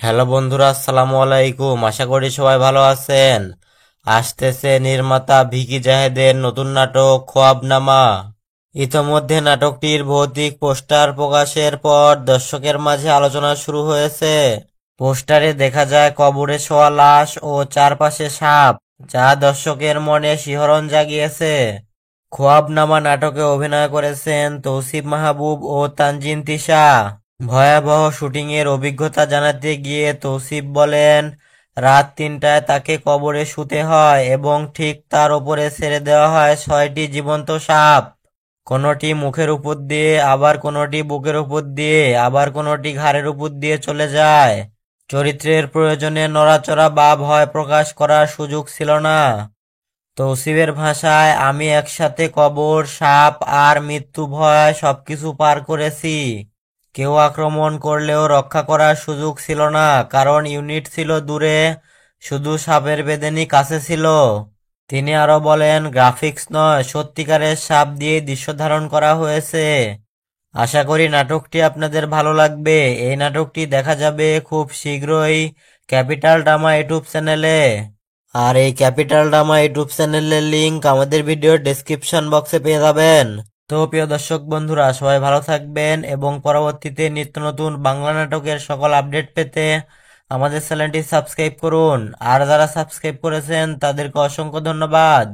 Hello বন্ধুরা, আসসালামু আলাইকুম। আশা করি সবাই ভালো আছেন। আসতেছে নির্মাতা ভিকি জাহেদের নতুন নাটক খোয়াবনামা। ইতোমধ্যে নাটকটির ভৌতিক পোস্টার প্রকাশের পর দর্শকের মাঝে আলোচনা শুরু হয়েছে। পোস্টারে দেখা যায় কবরে শোয়া লাশ ও চারপাশে সাপ, যা দর্শকের মনে শিহরণ জাগিয়েছে। খোয়াবনামা নাটকে অভিনয় করেছেন তৌসিফ মাহবুব ও তানজিন তিশা। ভয়াবহ শুটিংয়ের অভিজ্ঞতা জানাতে গিয়ে তৌসিফ বলেন, রাত ৩টায় তাকে কবরে শুতে হয় এবং ঠিক তার ওপরে ছেড়ে দেওয়া হয় ৬টি জীবন্ত সাপ। কোনোটি মুখের উপর দিয়ে, আবার কোনোটি বুকের উপর দিয়ে, আবার কোনোটি ঘাড়ের উপর দিয়ে চলে যায়। চরিত্রের প্রয়োজনে নড়াচড়া বা ভয় প্রকাশ করার সুযোগ ছিল না। তৌসিফের ভাষায়, আমি একসাথে কবর, সাপ আর মৃত্যু ভয় সবকিছু পার করেছি। কেউ আক্রমণ করলেও রক্ষা করার সুযোগ ছিল না, কারণ ইউনিট ছিল দূরে, শুধু সাপের বেদেনি কাছে ছিল। তিনি আরো বলেন, গ্রাফিক্স নয়, সত্যিকারের সাপ দিয়ে দৃশ্য ধারণ করা হয়েছে। আশা করি নাটকটি আপনাদের ভালো লাগবে। এই নাটকটি দেখা যাবে খুব শীঘ্রই ক্যাপিটাল ড্রামা ইউটিউব চ্যানেলে। আর এই ক্যাপিটাল ড্রামা ইউটিউব চ্যানেলের লিংক আমাদের ভিডিওর ডেসক্রিপশন বক্সে পেয়ে যাবেন। তো প্রিয় দর্শক বন্ধুরা, সবাই ভালো থাকবেন এবং পরবর্তীতে নিত্য নতুন বাংলা নাটকের সকল আপডেট পেতে আমাদের চ্যানেলটি সাবস্ক্রাইব করুন। আর যারা সাবস্ক্রাইব করেছেন তাদেরকে অসংখ্য ধন্যবাদ।